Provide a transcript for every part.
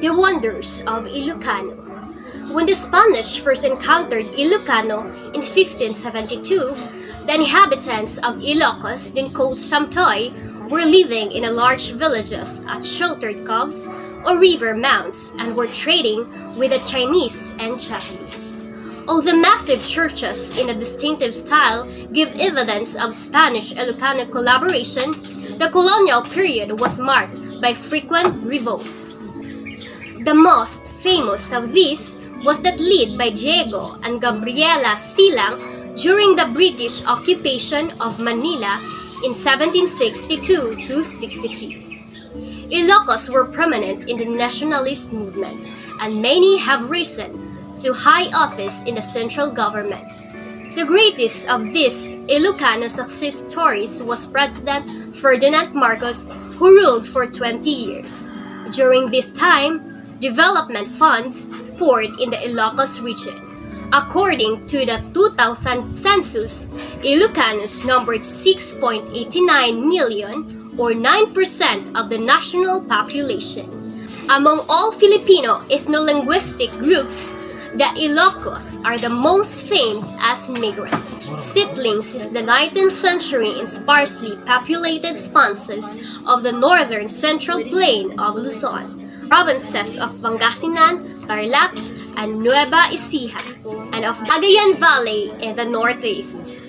The wonders of Ilocano. When the Spanish first encountered Ilocano in 1572, the inhabitants of Ilocos, then called Samtoy, were living in large villages at sheltered coves or river mounds and were trading with the Chinese and Japanese. Although massive churches in a distinctive style give evidence of Spanish-Ilocano collaboration, the colonial period was marked by frequent revolts. The most famous of these was that led by Diego and Gabriela Silang during the British occupation of Manila in 1762 to 63. Ilocos were prominent in the nationalist movement, and many have risen to high office in the central government. The greatest of these Ilocano success stories was President Ferdinand Marcos, who ruled for 20 years. During this time, development funds poured in the Ilocos region. According to the 2000 census, Ilocanos numbered 6.89 million or 9% of the national population. Among all Filipino ethno-linguistic groups, the Ilocos are the most famed as migrants. Settling since the 19th century in sparsely populated stances of the northern central plain of Luzon, provinces of Pangasinan, Tarlac, and Nueva Ecija, and of Cagayan Valley in the northeast.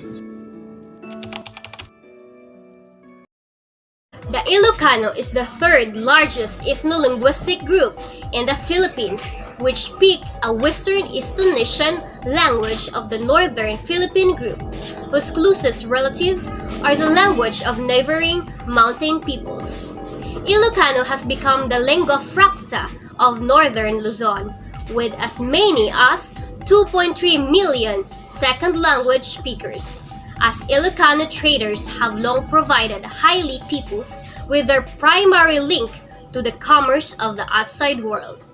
The Ilocano is the third largest ethno-linguistic group in the Philippines, which speak a Western Indonesian language of the Northern Philippine group, whose closest relatives are the language of neighboring mountain peoples. Ilocano has become the lingua franca of Northern Luzon, with as many as 2.3 million second language speakers, as Ilocano traders have long provided highly peoples with their primary link to the commerce of the outside world.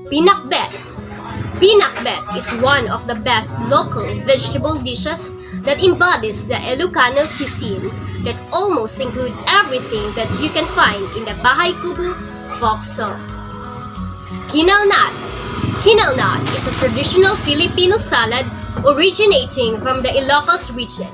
Pinakbet. Pinakbet is one of the best local vegetable dishes that embodies the Ilocano cuisine that almost include everything that you can find in the Bahay Kubo folk song. Kinalnat. Kinalnat is a traditional Filipino salad originating from the Ilocos region.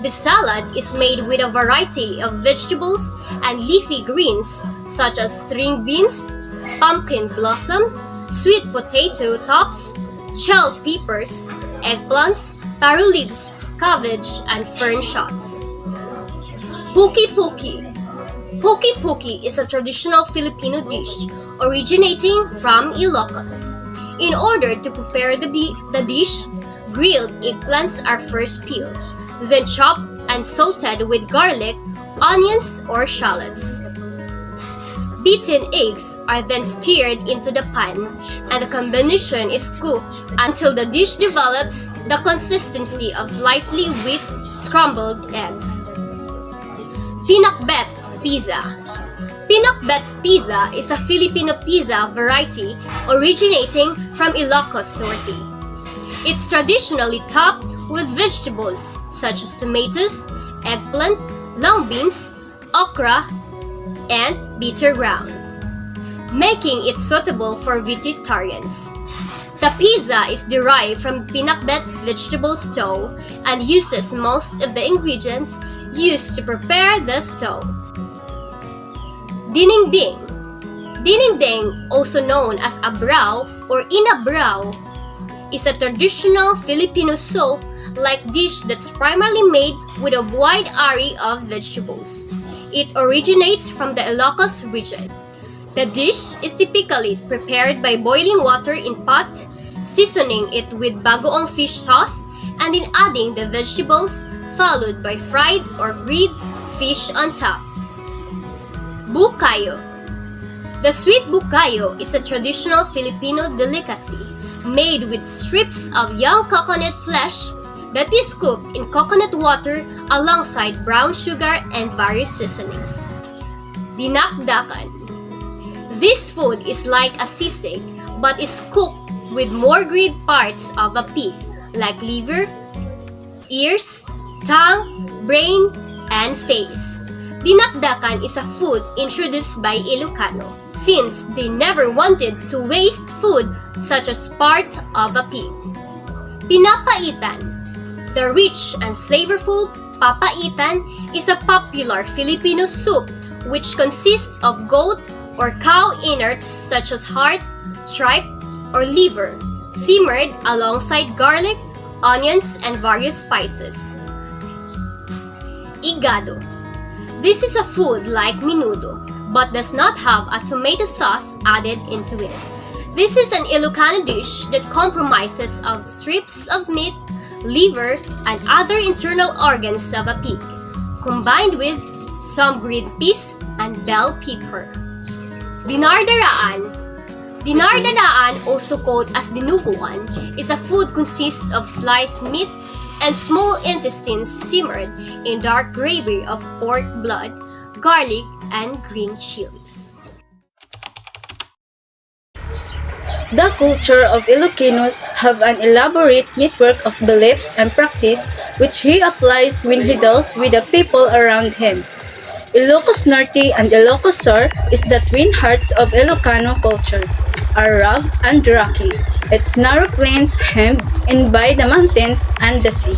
The salad is made with a variety of vegetables and leafy greens such as string beans, pumpkin blossom, sweet potato tops, shell peppers, eggplants, taro leaves, cabbage, and fern shoots. Puki-puki. Puki-puki is a traditional Filipino dish originating from Ilocos. In order to prepare the dish, grilled eggplants are first peeled, then chopped and salted with garlic, onions, or shallots. Beaten eggs are then stirred into the pan, and the combination is cooked until the dish develops the consistency of slightly whipped scrambled eggs. Pinakbet pizza. Pinakbet pizza is a Filipino pizza variety originating from Ilocos Norte. It's traditionally topped with vegetables such as tomatoes, eggplant, long beans, okra, and bitter ground, making it suitable for vegetarians. The pizza is derived from pinakbet vegetable stew and uses most of the ingredients used to prepare the stew. Dinengdeng. Dinengdeng, also known as abrao or inabrao, is a traditional Filipino soup-like dish that's primarily made with a wide array of vegetables. It originates from the Ilocos region. The dish is typically prepared by boiling water in pot, seasoning it with bagoong fish sauce, and then adding the vegetables, followed by fried or grilled fish on top. Bukayo. The sweet bukayo is a traditional Filipino delicacy made with strips of young coconut flesh that is cooked in coconut water alongside brown sugar and various seasonings. Dinakdakan. This food is like a sisig, but is cooked with more grilled parts of a pig, like liver, ears, tongue, brain, and face. Dinakdakan is a food introduced by Ilocano, since they never wanted to waste food such as part of a pig. Pinapaitan. The rich and flavorful papaitan is a popular Filipino soup which consists of goat or cow innards such as heart, tripe, or liver, simmered alongside garlic, onions, and various spices. Igado. This is a food like menudo, but does not have a tomato sauce added into it. This is an Ilocano dish that compromises of strips of meat, liver, and other internal organs of a pig, combined with some green peas and bell pepper. Dinardaraan. Dinardaraan, also called as dinuguan, is a food consists of sliced meat and small intestines simmered in dark gravy of pork blood, garlic, and green chilies. The culture of Ilocanos have an elaborate network of beliefs and practice which he applies when he deals with the people around him. Ilocos Norte and Ilocos Sur is the twin hearts of Ilocano culture, are rugged and rocky, its narrow plains hemmed in by the mountains and the sea.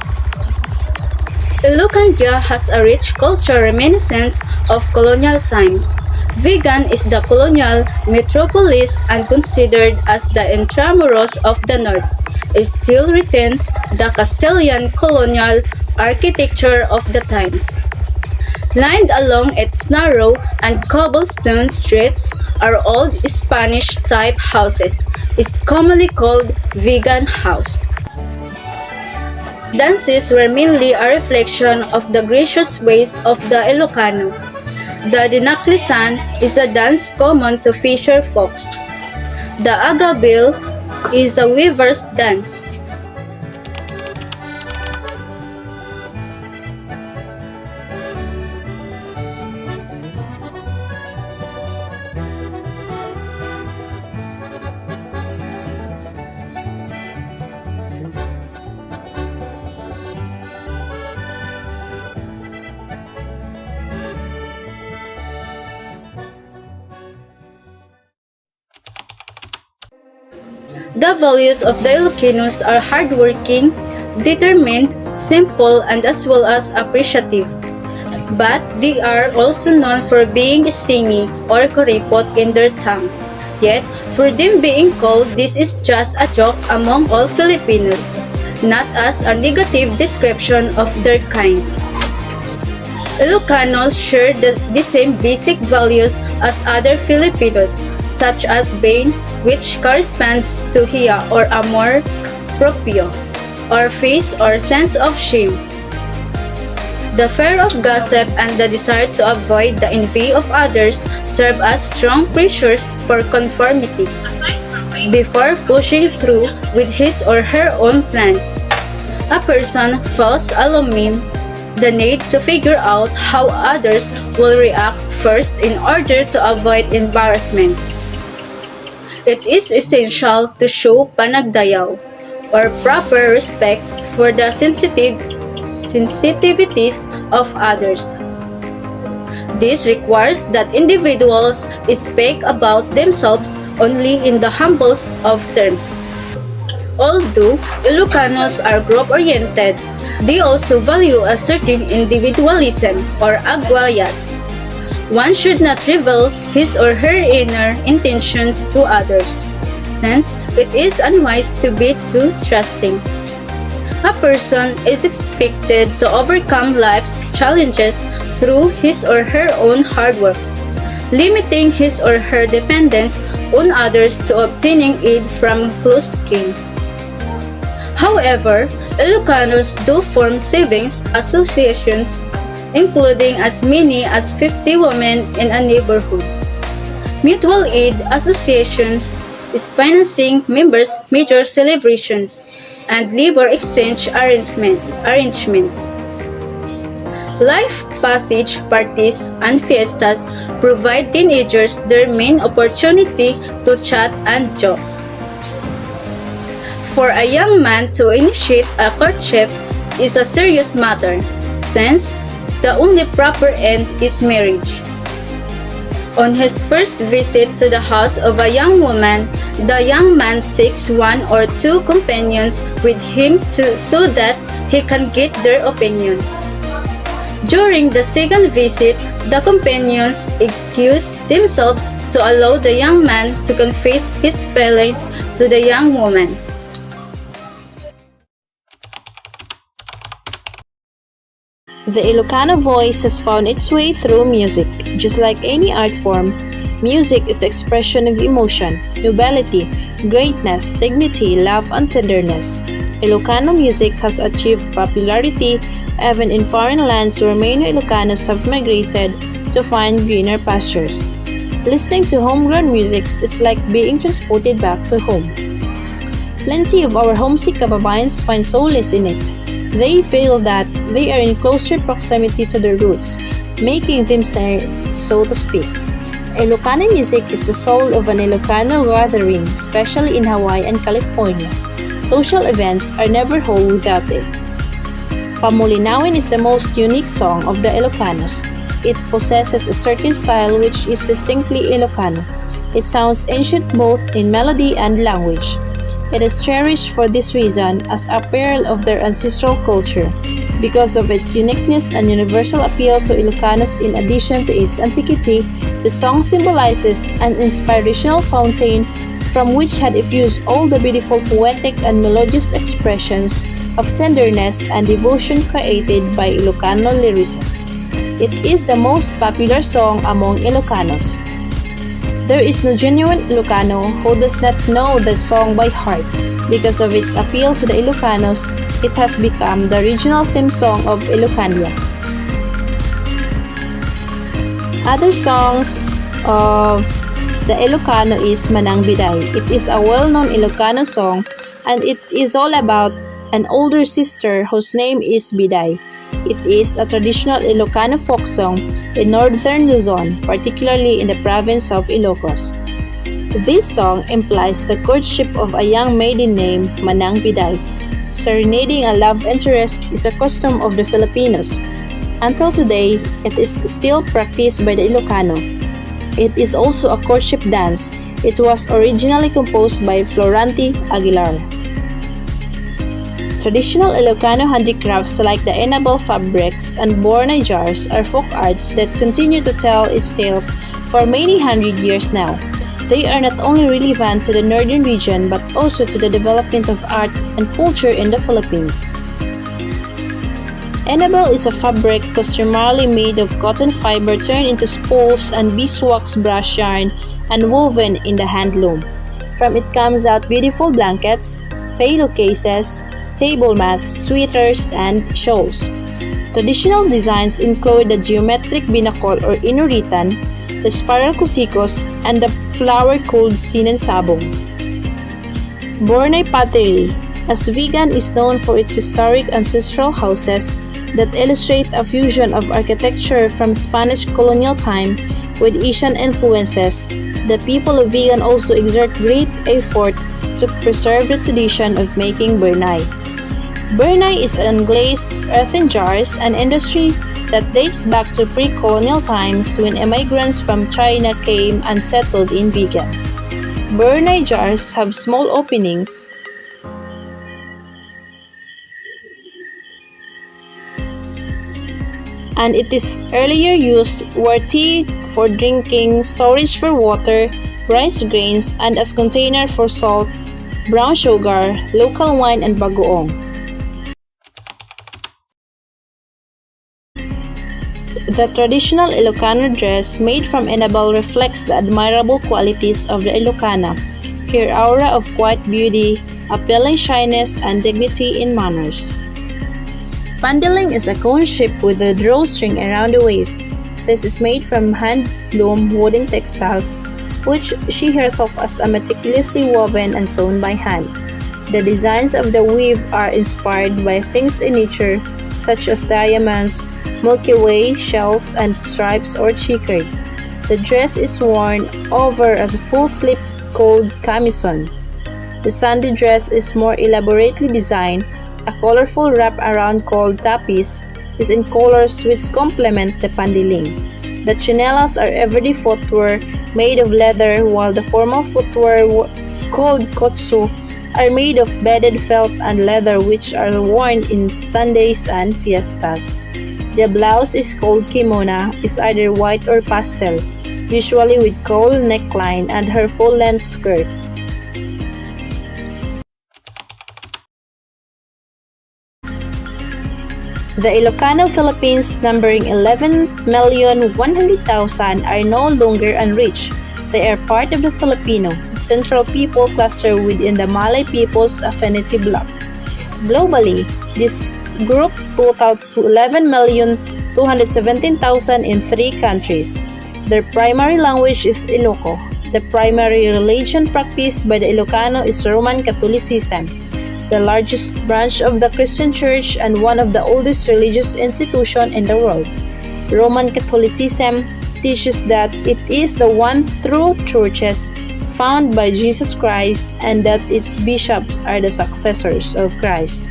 Ilocandia has a rich culture reminiscent of colonial times. Vigan is the colonial metropolis and considered as the Intramuros of the North. It still retains the Castilian colonial architecture of the times. Lined along its narrow and cobblestone streets are old Spanish-type houses. It's commonly called vegan house. Dances were mainly a reflection of the gracious ways of the Ilocano. The dinaklisan is a dance common to fisher folks. The agabil is a weaver's dance. The values of the Ilocanos are hardworking, determined, simple, and as well as appreciative. But they are also known for being stingy or kuripot in their tongue. Yet, for them being called, this is just a joke among all Filipinos, not as a negative description of their kind. Ilocanos share the same basic values as other Filipinos, such as vain, which corresponds to hiya or amor proprio, or face or sense of shame. The fear of gossip and the desire to avoid the envy of others serve as strong pressures for conformity before pushing through with his or her own plans. A person feels alarming the need to figure out how others will react first in order to avoid embarrassment. It is essential to show panagdayaw or proper respect for the sensitivities of others. This requires that individuals speak about themselves only in the humblest of terms. Although Ilocanos are group-oriented, they also value a certain individualism or agwayas. One should not reveal his or her inner intentions to others, since it is unwise to be too trusting. A person is expected to overcome life's challenges through his or her own hard work, limiting his or her dependence on others to obtaining aid from close kin. However, Ilocanos do form savings associations, including as many as 50 women in a neighborhood. Mutual aid associations is financing members' major celebrations and labor exchange arrangements. Life passage parties and fiestas provide teenagers their main opportunity to chat and joke. For a young man to initiate a courtship is a serious matter, since the only proper end is marriage. On his first visit to the house of a young woman, the young man takes one or two companions with him so that he can get their opinion. During the second visit, the companions excuse themselves to allow the young man to confess his feelings to the young woman. The Ilocano voice has found its way through music. Just like any art form, music is the expression of emotion, nobility, greatness, dignity, love, and tenderness. Ilocano music has achieved popularity even in foreign lands where many Ilocanos have migrated to find greener pastures. Listening to homegrown music is like being transported back to home. Plenty of our homesick kababayans find solace in it. They feel that they are in closer proximity to their roots, making them say, so to speak. Ilocano music is the soul of an Ilocano gathering, especially in Hawaii and California. Social events are never whole without it. Pamulinawin is the most unique song of the Ilocanos. It possesses a certain style which is distinctly Ilocano. It sounds ancient both in melody and language. It is cherished for this reason as a pearl of their ancestral culture, because of its uniqueness and universal appeal to Ilocanos. In addition to its antiquity, the song symbolizes an inspirational fountain from which had effused all the beautiful poetic and melodious expressions of tenderness and devotion created by Ilocano lyricists. It is the most popular song among Ilocanos. There is no genuine Ilocano who does not know the song by heart. Because of its appeal to the Ilocanos, it has become the regional theme song of Ilocania. Other songs of the Ilocano is Manang Vidal. It is a well-known Ilocano song, and it is all about an older sister whose name is Biday. It is a traditional Ilocano folk song in northern Luzon, particularly in the province of Ilocos. This song implies the courtship of a young maiden named Manang Vidal. Serenading a love interest is a custom of the Filipinos. Until today, it is still practiced by the Ilocano. It is also a courtship dance. It was originally composed by Florante Aguilar. Traditional Ilocano handicrafts like the enamel fabrics and Bornay jars are folk arts that continue to tell its tales for many hundred years now. They are not only relevant to the northern region but also to the development of art and culture in the Philippines. Enamel is a fabric customarily made of cotton fiber turned into spools and beeswax brush yarn and woven in the handloom. From it comes out beautiful blankets, pillowcases, table mats, sweaters, and shawls. Traditional designs include the geometric binakol or inuritan, the spiral kusikos, and the flower-cooled sinensabong. Bornay pottery, as vegan, is known for its historic ancestral houses that illustrate a fusion of architecture from Spanish colonial time with Asian influences. The people of Vegan also exert great effort to preserve the tradition of making burnay. Burnay is unglazed earthen jars, an industry that dates back to pre-colonial times when immigrants from China came and settled in Vegan. Burnay jars have small openings and it is earlier used were tea for drinking, storage for water, rice grains, and as container for salt, brown sugar, local wine, and bagoong. The traditional Ilocano dress made from enamel reflects the admirable qualities of the Ilocana, her aura of quiet beauty, appealing shyness, and dignity in manners. Pandiling is a cone shape with a drawstring around the waist. This is made from hand-loom wooden textiles, which she herself has meticulously woven and sewn by hand. The designs of the weave are inspired by things in nature, such as diamonds, Milky Way, shells, and stripes or chicory. The dress is worn over as a full-sleeve called camisón. The Sunday dress is more elaborately designed. A colorful wrap-around called tapis is in colors which complement the pandiling. The chinelas are everyday footwear made of leather, while the formal footwear called kotsu are made of beaded felt and leather, which are worn in Sundays and fiestas. The blouse is called kimona, is either white or pastel, usually with cowl neckline and her full-length skirt. The Ilocano Philippines, numbering 11,100,000, are no longer unreached. They are part of the Filipino, central people cluster within the Malay People's Affinity Bloc. Globally, this group totals 11,217,000 in 3 countries. Their primary language is Iloco. The primary religion practiced by the Ilocano is Roman Catholicism, the largest branch of the Christian Church and one of the oldest religious institutions in the world. Roman Catholicism teaches that it is the one true churches found by Jesus Christ and that its bishops are the successors of Christ.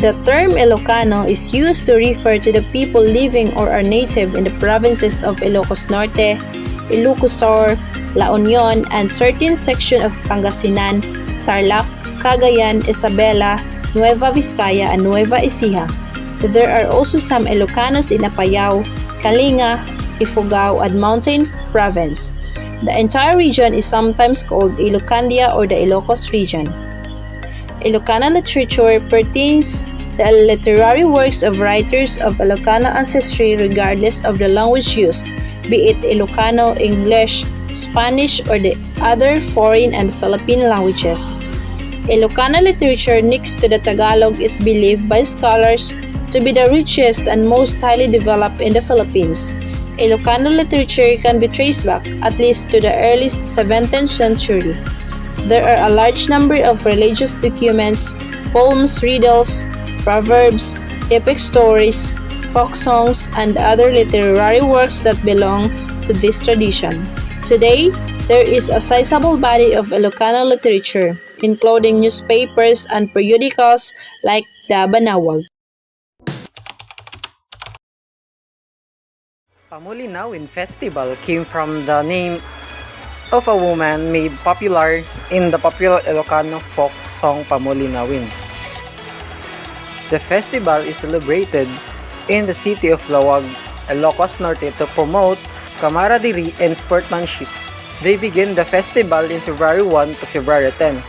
The term Ilocano is used to refer to the people living or are native in the provinces of Ilocos Norte, Ilocos Sur, La Union, and certain sections of Pangasinan, Tarlac, Cagayan, Isabela, Nueva Vizcaya, and Nueva Ecija. There are also some Ilocanos in Apayao, Kalinga, Ifugao, and Mountain Province. The entire region is sometimes called Ilocandia or the Ilocos region. Ilocanon literature pertains to the literary works of writers of Ilocano ancestry regardless of the language used, be it Ilocano, English, Spanish, or the other foreign and Philippine languages. Ilocano literature next to the Tagalog is believed by scholars to be the richest and most highly developed in the Philippines. Ilocano literature can be traced back at least to the early 17th century. There are a large number of religious documents, poems, riddles, proverbs, epic stories, folk songs, and other literary works that belong to this tradition. Today, there is a sizable body of Ilocano literature, including newspapers and periodicals like the Banawag. Pamulinawin Festival came from the name of a woman made popular in the popular Ilocano folk song Pamulinawin. The festival is celebrated in the city of Lawag, Ilocos Norte to promote camaraderie and sportsmanship. They begin the festival in February 1 to February 10.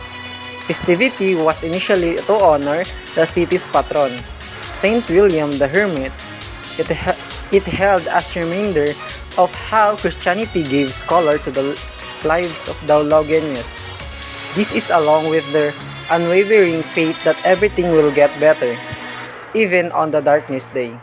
Festivity was initially to honor the city's patron, Saint William the Hermit. It held as a reminder of how Christianity gave color to the lives of the Logenians. This is along with their unwavering faith that everything will get better, even on the darkest day.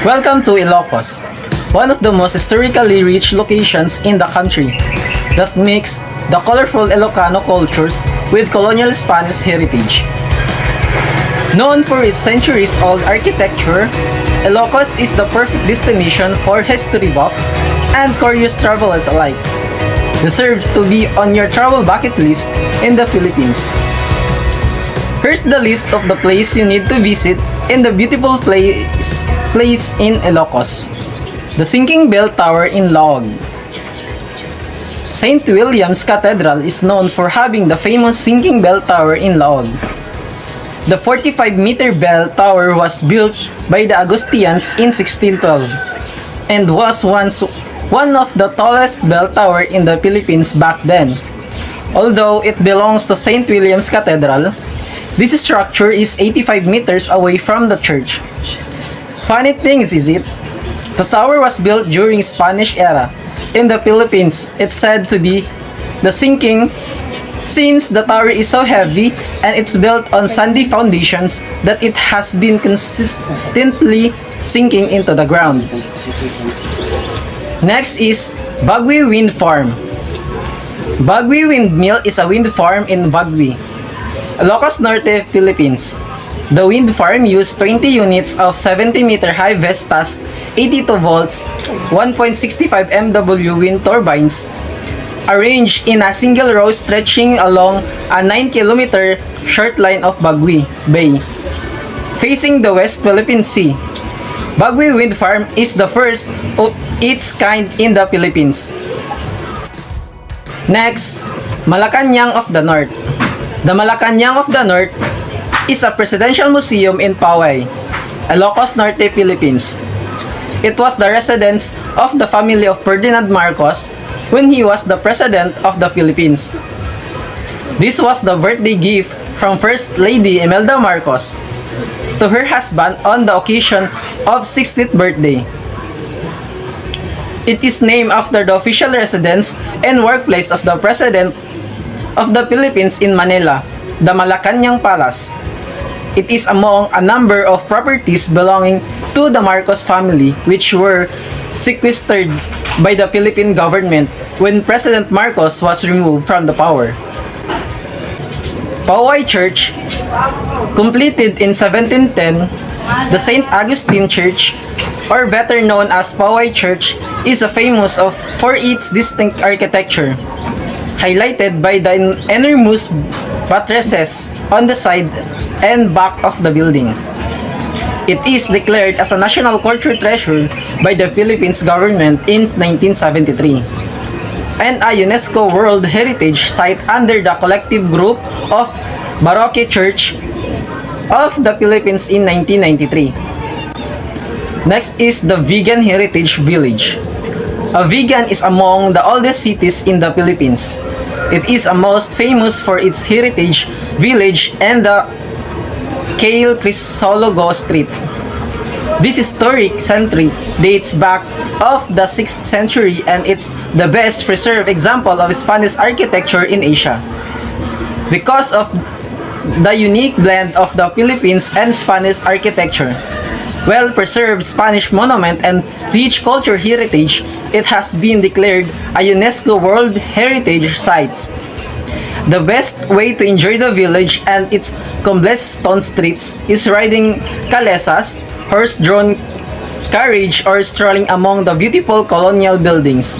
Welcome to Ilocos, one of the most historically rich locations in the country that mix the colorful Ilocano cultures with colonial Spanish heritage. Known for its centuries-old architecture, Ilocos is the perfect destination for history buff and curious travelers alike. Deserves to be on your travel bucket list in the Philippines. Here's the list of the places you need to visit in the beautiful place in Ilocos. The Sinking Bell Tower in Laog. St. William's Cathedral is known for having the famous Sinking Bell Tower in Laog. The 45-meter bell tower was built by the Augustinians in 1612 and was once one of the tallest bell tower in the Philippines back then. Although it belongs to St. William's Cathedral, this structure is 85 meters away from the church. Funny things is it, the tower was built during Spanish era. In the Philippines, it's said to be the sinking since the tower is so heavy and it's built on sandy foundations that it has been consistently sinking into the ground. Next is Bhagwy Wind Farm. Bhagwy Windmill is a wind farm in Bhagwy, Ilocos Norte, Philippines. The wind farm used 20 units of 70-meter high Vestas 82 volts 1.65 MW wind turbines arranged in a single row stretching along a 9-kilometer short line of Bhagwy Bay, facing the West Philippine Sea. Bhagwy Wind Farm is the first of its kind in the Philippines. Next, Malacanang of the North. The Malacanang of the North is a presidential museum in Pawai, Ilocos Norte, Philippines. It was the residence of the family of Ferdinand Marcos when he was the President of the Philippines. This was the birthday gift from First Lady Imelda Marcos to her husband on the occasion of 60th birthday. It is named after the official residence and workplace of the President of the Philippines in Manila, the Malacanang Palace. It is among a number of properties belonging to the Marcos family which were sequestered by the Philippine government when President Marcos was removed from the power. Pawai Church, completed in 1710, the St. Augustine Church, or better known as Pawai Church, is famous for its distinct architecture, highlighted by the enormous buttresses on the side and back of the building. It is declared as a national cultural treasure by the Philippines government in 1973 and a UNESCO World Heritage Site under the collective group of Baroque Church of the Philippines in 1993. Next is the Vegan Heritage Village. Vigan is among the oldest cities in the Philippines. It is most famous for its heritage village and the Kale Crisologo Street. This historic century dates back of the 6th century and it's the best preserved example of Spanish architecture in Asia. Because of the unique blend of the Philippines and Spanish architecture, well-preserved Spanish monument and rich cultural heritage, it has been declared a UNESCO World Heritage Site. The best way to enjoy the village and its cobblestone streets is riding calesas, horse-drawn carriage, or strolling among the beautiful colonial buildings.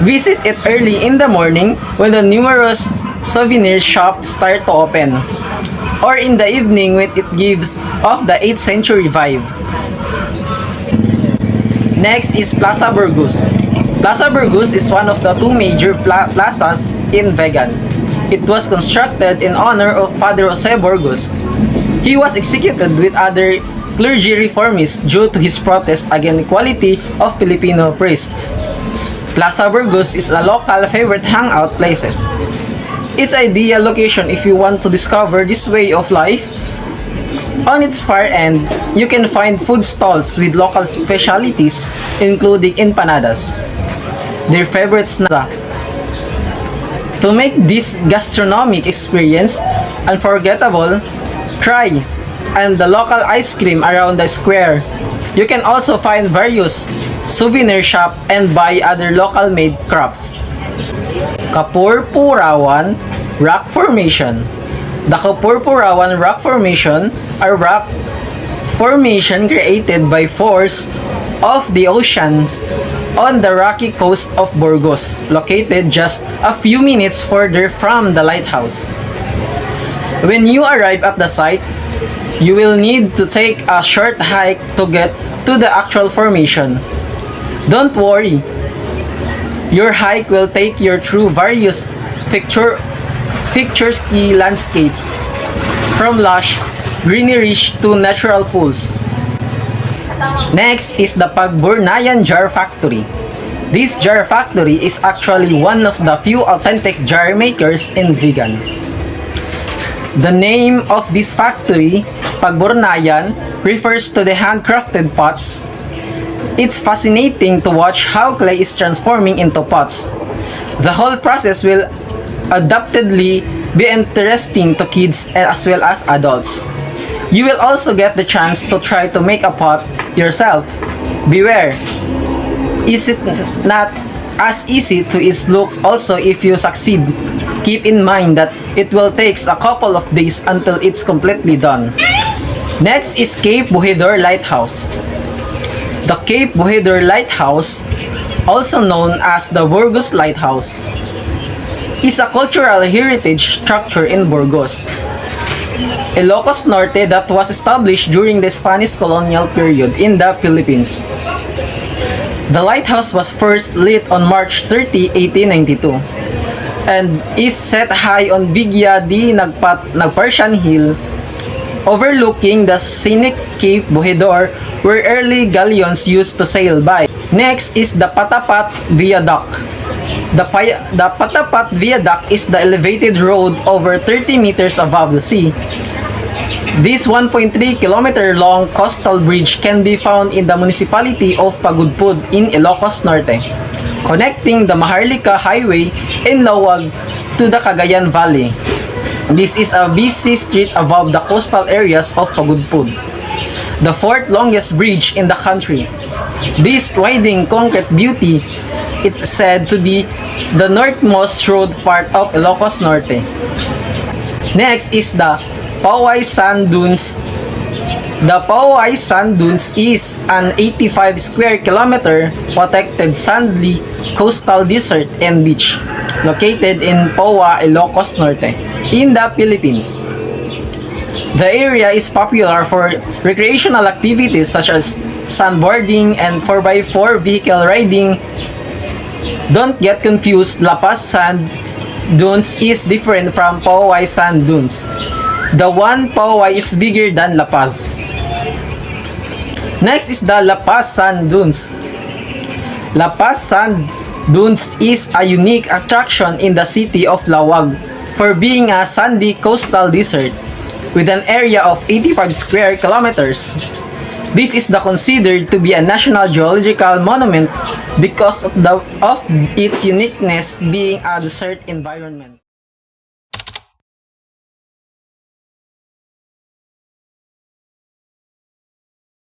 Visit it early in the morning when the numerous souvenir shops start to open, or in the evening when it gives off the 8th century vibe. Next is Plaza Burgos. Plaza Burgos is one of the two major plazas in Vegan. It was constructed in honor of Father Jose Burgos. He was executed with other clergy reformists due to his protest against equality of Filipino priests. Plaza Burgos is a local favorite hangout places. It's ideal location if you want to discover this way of life. On its far end, you can find food stalls with local specialties including empanadas, their favorite snack. To make this gastronomic experience unforgettable, try and the local ice cream around the square. You can also find various souvenir shop and buy other local made crafts. Kapurpurawan Rock Formation. The Kapurpurawan Rock Formation are rock formation created by force of the oceans on the rocky coast of Burgos, located just a few minutes further from the lighthouse. When you arrive at the site, you will need to take a short hike to get to the actual formation. Don't worry, your hike will take you through various picturesque landscapes, from lush greenery to natural pools. Next is the Pak Burnayan Jar Factory. This jar factory is actually one of the few authentic jar makers in Vigan. The name of this factory, Pak Burnayan, refers to the handcrafted pots. It's fascinating to watch how clay is transforming into pots. The whole process will undoubtedly be interesting to kids as well as adults. You will also get the chance to try to make a pot yourself. Beware, is it not as easy to its look? Also, if you succeed, keep in mind that it will take a couple of days until it's completely done. Next is Cape Buhidor Lighthouse. The Cape Buhidor Lighthouse, also known as the Burgos Lighthouse, is a cultural heritage structure in Burgos, Ilocos Norte, that was established during the Spanish colonial period in the Philippines. The lighthouse was first lit on March 30, 1892, and is set high on Bigya di Nagparsian Hill, overlooking the scenic Cape Buhidor, where early galleons used to sail by. Next is the Patapat Viaduct. The Patapat Viaduct is the elevated road over 30 meters above the sea. This 1.3 kilometer long coastal bridge can be found in the municipality of Pagudpud in Ilocos Norte, connecting the Maharlika Highway in Lawag to the Cagayan Valley. This is a busy street above the coastal areas of Pagudpud, the fourth longest bridge in the country. This winding concrete beauty is said to be the northmost road part of Ilocos Norte. Next is the Pawai Sun Dunes. The Pawai Sun Dunes is an 85 square kilometer protected sandy coastal desert and beach located in Pawai, Ilocos Norte, in the Philippines. The area is popular for recreational activities such as sandboarding and 4x4 vehicle riding. Don't get confused, La Paz Sand Dunes is different from Pawai Sand Dunes. The one Pawai is bigger than La Paz. Next is the La Paz Sand Dunes. La Paz Sand Dunes is a unique attraction in the city of Lawag for being a sandy coastal desert with an area of 85 square kilometers. This is considered to be a National Geological Monument because of its uniqueness being a desert environment.